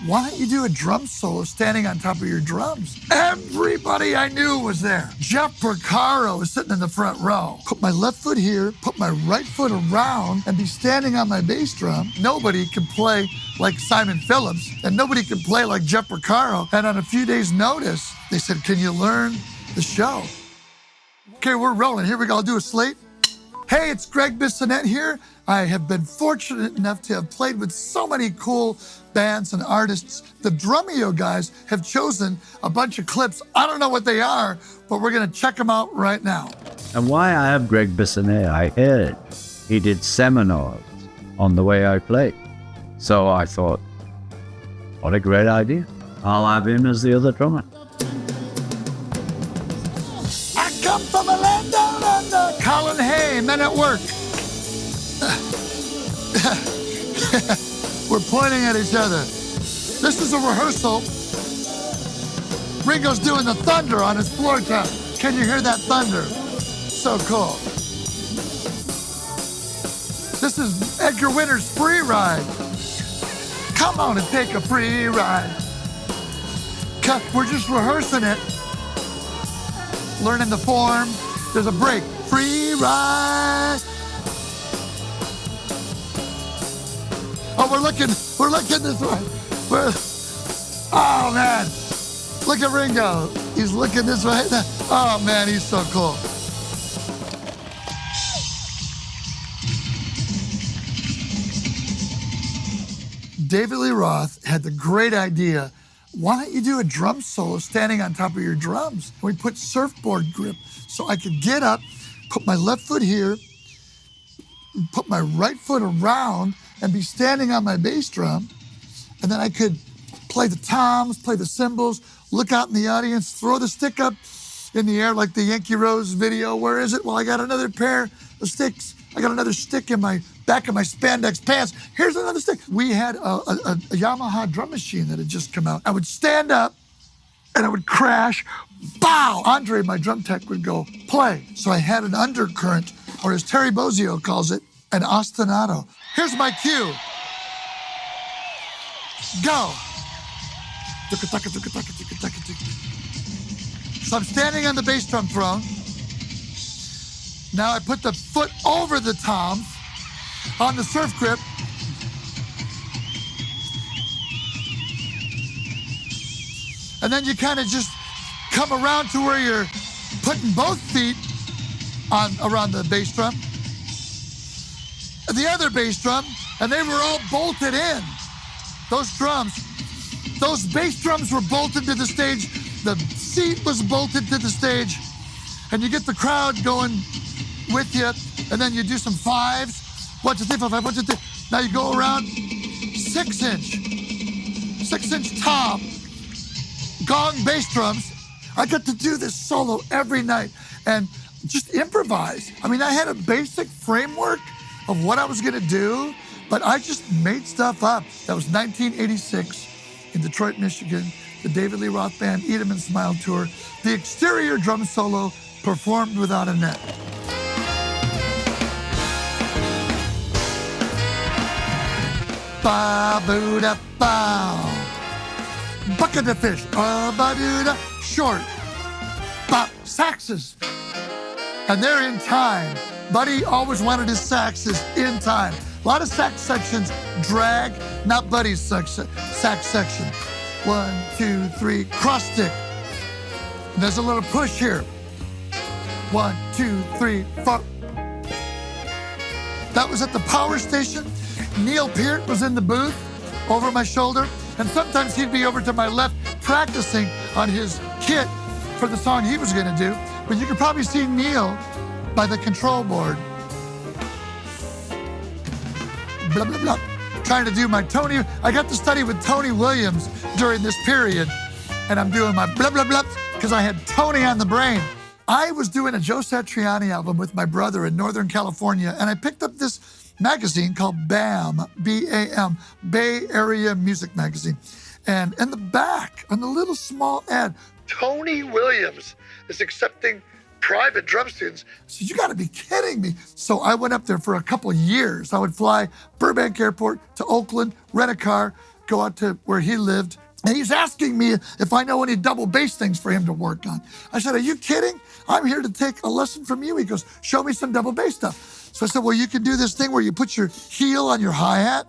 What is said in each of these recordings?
why don't you do a drum solo standing on top of your drums? Everybody I knew was there. Jeff Porcaro was sitting in the front row. Put my left foot here, put my right foot around, and be standing on my bass drum. Nobody can play like Simon Phillips, and nobody can play like Jeff Porcaro. And on a few days' notice, they said, can you learn the show? Okay, we're rolling. Here we go. I'll do a slate. Hey, it's Gregg Bissonette here. I have been fortunate enough to have played with so many cool bands and artists. The Drumeo guys have chosen a bunch of clips. I don't know what they are, but we're gonna check them out right now. And why I have Gregg Bissonette, I heard he did seminars on the way I play. So I thought, what a great idea. I'll have him as the other drummer. I come from a land down under. Colin Hay, Men at Work. We're pointing at each other. This is a rehearsal. Ringo's doing the thunder on his floor top. Can you hear that thunder? So cool. This is Edgar Winter's Free Ride. Come on and take a free ride. We're just rehearsing it. Learning the form. There's a break. Free ride. Oh, we're looking this way. Oh man, look at Ringo. He's looking this way. Oh man, he's so cool. David Lee Roth had the great idea, why don't you do a drum solo standing on top of your drums? And we put surfboard grip so I could get up, put my left foot here, put my right foot around, and be standing on my bass drum. And then I could play the toms, play the cymbals, look out in the audience, throw the stick up in the air like the Yankee Rose video. Where is it? Well, I got another pair of sticks. I got another stick in my back of my spandex pants. Here's another stick. We had a Yamaha drum machine that had just come out. I would stand up and I would crash, bow. Andre, my drum tech, would go, play. So I had an undercurrent, or as Terry Bozzio calls it, an ostinato. Here's my cue. Go. So I'm standing on the bass drum throne. Now I put the foot over the toms on the surf grip. And then you kind of just come around to where you're putting both feet on around the bass drum. The other bass drum, and they were all bolted in. Those bass drums were bolted to the stage. The seat was bolted to the stage. And you get the crowd going with you, and then you do some fives. 1, 2, 3, 4, 5, 1, 2, 3. Now you go around 6-inch tom, gong bass drums. I got to do this solo every night and just improvise. I mean, I had a basic framework of what I was gonna do, but I just made stuff up. That was 1986 in Detroit, Michigan, the David Lee Roth Band Eat 'Em and Smile Tour, the exterior drum solo performed without a net. Ba-boo-da-bow. Bucket of fish. Ba-ba-doo-da. Short. Bop. Saxes. And they're in time. Buddy always wanted his saxes in time. A lot of sax sections drag, not Buddy's sax section. 1, 2, 3, cross stick. And there's a little push here. 1, 2, 3, 4. That was at the power station. Neil Peart was in the booth over my shoulder, and sometimes he'd be over to my left practicing on his kit for the song he was gonna do. But you could probably see Neil by the control board. Blah, blah, blah. Trying to do my Tony. I got to study with Tony Williams during this period, and I'm doing my blah, blah, blah, because I had Tony on the brain. I was doing a Joe Satriani album with my brother in Northern California, and I picked up this magazine called BAM, B-A-M, Bay Area Music Magazine. And in the back, on the little small ad, Tony Williams is accepting private drum students. I said, you gotta be kidding me. So I went up there for a couple of years. I would fly Burbank Airport to Oakland, rent a car, go out to where he lived, and he's asking me if I know any double bass things for him to work on. I said, are you kidding? I'm here to take a lesson from you. He goes, show me some double bass stuff. So I said, well, you can do this thing where you put your heel on your hi-hat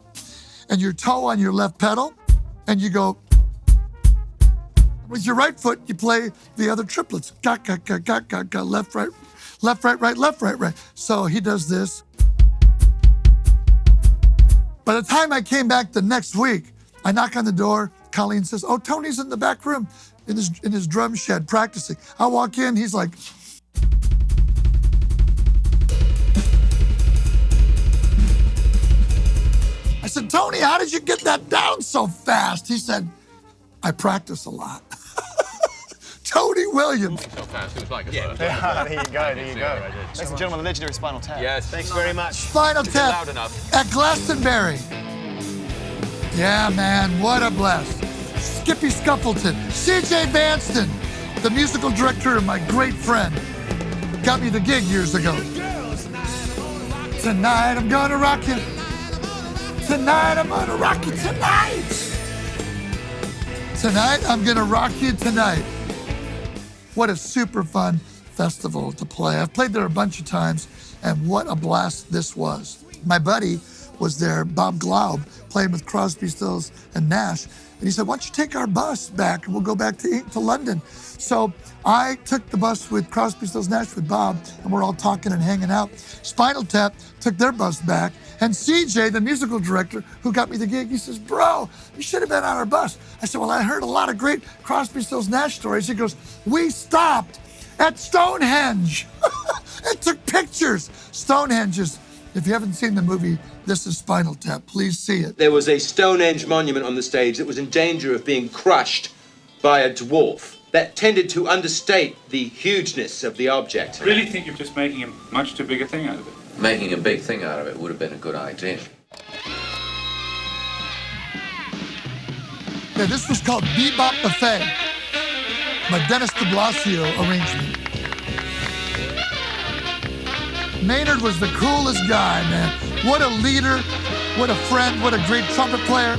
and your toe on your left pedal, and you go, with your right foot, you play the other triplets. Ga, ga, ga, ga, ga, ga, left, right, right, left, right. So he does this. By the time I came back the next week, I knock on the door. Colleen says, oh, Tony's in the back room in his drum shed practicing. I walk in, he's like, I said, Tony, how did you get that down so fast? He said, I practice a lot. Tony Williams. So fast, it was like a first. There you go, there you go. Ladies and gentlemen, the legendary Spinal Tap. Yes. Thanks very much. Spinal Tap loud enough. at Glastonbury. Yeah, man, what a blast. Skippy Scuffleton, CJ Vanston, the musical director and my great friend, got me the gig years ago. Tonight I'm gonna rock you. Tonight I'm gonna rock you tonight. Tonight I'm gonna rock you tonight. What a super fun festival to play. I've played there a bunch of times, and what a blast this was. My buddy was there, Bob Glaub, playing with Crosby, Stills, and Nash. And he said, why don't you take our bus back and we'll go back to London. So I took the bus with Crosby, Stills, Nash with Bob, and we're all talking and hanging out. Spinal Tap took their bus back, and CJ, the musical director who got me the gig, he says, bro, you should have been on our bus. I said, well, I heard a lot of great Crosby, Stills, Nash stories. He goes, we stopped at Stonehenge and took pictures. Stonehenge is, if you haven't seen the movie, this is Spinal Tap. Please see it. There was a Stonehenge monument on the stage that was in danger of being crushed by a dwarf. That tended to understate the hugeness of the object. I really think you're just making a much too big a thing out of it. Making a big thing out of it would have been a good idea. Yeah, this was called Bebop Buffet, my Dennis de Blasio arrangement. Maynard was the coolest guy, man. What a leader, what a friend, what a great trumpet player.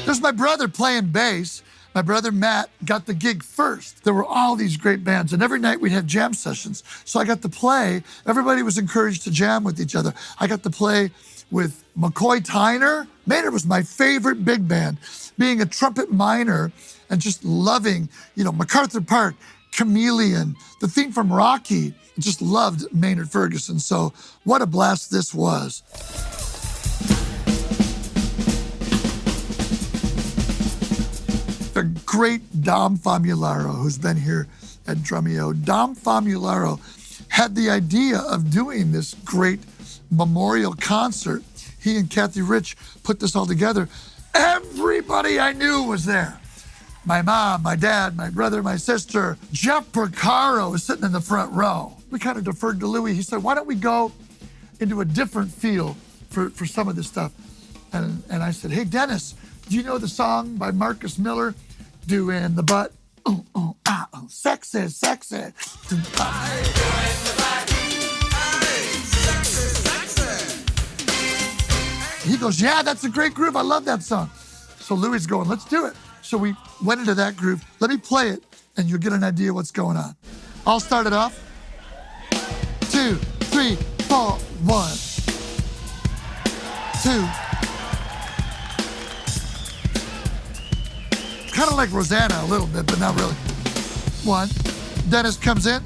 There's my brother playing bass. My brother Matt got the gig first. There were all these great bands, and every night we'd have jam sessions. So I got to play. Everybody was encouraged to jam with each other. I got to play with McCoy Tyner. Maynard was my favorite big band. Being a trumpet minor and just loving, MacArthur Park, Chameleon, the theme from Rocky. Just loved Maynard Ferguson. So what a blast this was. The great Dom Famularo, who's been here at Drumeo. Dom Famularo had the idea of doing this great memorial concert. He and Kathy Rich put this all together. Everybody I knew was there. My mom, my dad, my brother, my sister. Jeff Porcaro was sitting in the front row. We kind of deferred to Louie. He said, why don't we go into a different field for some of this stuff? And I said, hey, Dennis, do you know the song by Marcus Miller, Doing the Butt? Oh, oh, ah, oh, sexy, sexy. He goes, yeah, that's a great groove. I love that song. So Louie's going, let's do it. So we went into that groove. Let me play it, and you'll get an idea what's going on. I'll start it off. 2, 3, 4, 1, 2. Kind of like Rosanna a little bit, but not really. 1. Dennis comes in.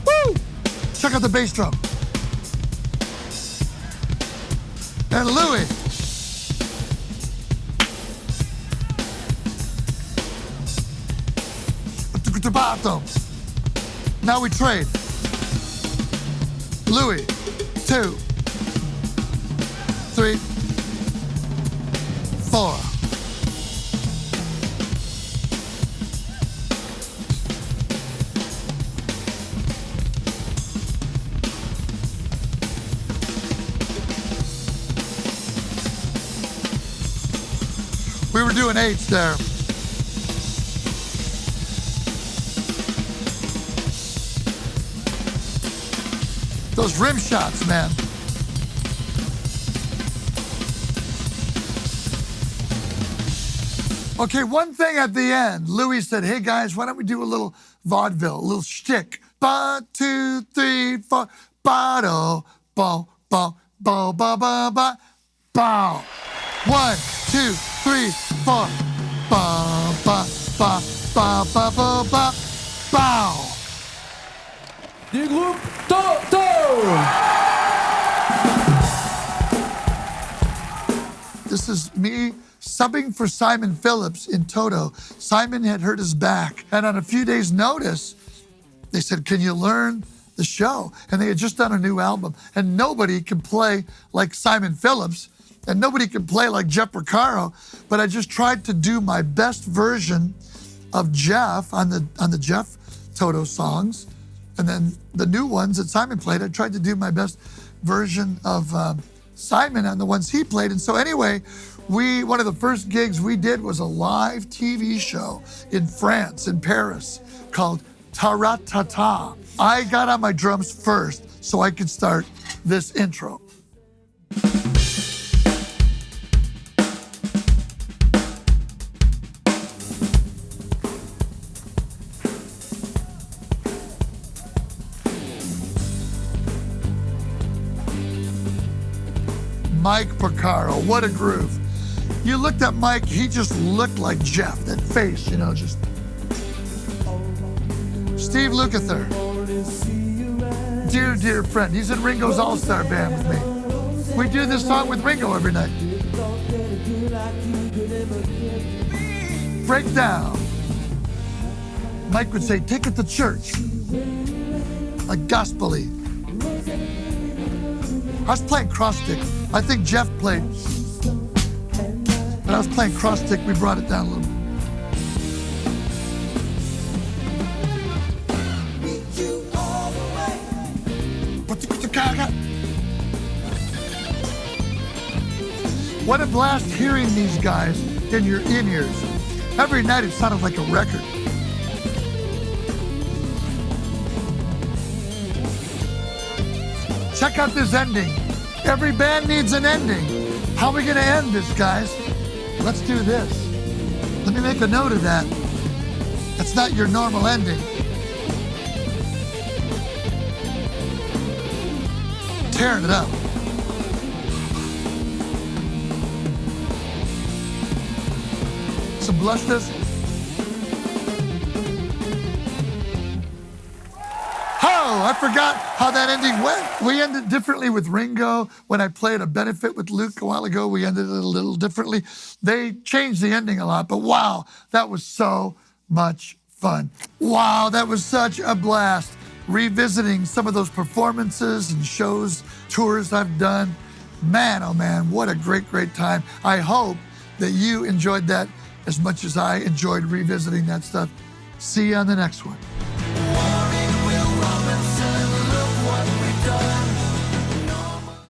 Woo! Check out the bass drum. And Louie. Now we trade. Louie, 2, 3, 4. We were doing 8s there. Those rim shots, man. Okay, one thing at the end, Louie said, hey guys, why don't we do a little vaudeville, a little shtick? 1, 2, 3, 4, ba-do, bo, bo, bo, ba, ba, ba, bow. 1, 2, 3, 4, ba, ba, ba, ba, ba, ba, ba, bow. Du groupe Toto! This is me subbing for Simon Phillips in Toto. Simon had hurt his back, and on a few days' notice, they said, can you learn the show? And they had just done a new album, and nobody can play like Simon Phillips, and nobody can play like Jeff Porcaro, but I just tried to do my best version of Jeff on the Jeff Toto songs, and then the new ones that Simon played, I tried to do my best version of Simon on the ones he played. And so anyway, one of the first gigs we did was a live TV show in France, in Paris, called Ta-ra-ta-ta. I got on my drums first so I could start this intro. Mike Porcaro, what a groove. You looked at Mike, he just looked like Jeff, that face, you know, just. Steve Lukather, dear, dear friend. He's in Ringo's All-Starr band with me. We do this song with Ringo every night. Breakdown. Mike would say, take it to church. Like gospel-y. I was playing cross stick. I think Jeff played. But I was playing cross stick, we brought it down a little. What a blast hearing these guys in your in-ears. Every night it sounded like a record. Check out this ending. Every band needs an ending. How are we gonna end this, guys? Let's do this. Let me make a note of that. That's not your normal ending. Tearing it up. Some blush this. Oh, I forgot how that ending went. We ended differently with Ringo. When I played a benefit with Luke a while ago, we ended it a little differently. They changed the ending a lot, but wow, that was so much fun. Wow, that was such a blast. Revisiting some of those performances and shows, tours I've done. Man, oh man, what a great, great time. I hope that you enjoyed that as much as I enjoyed revisiting that stuff. See you on the next one.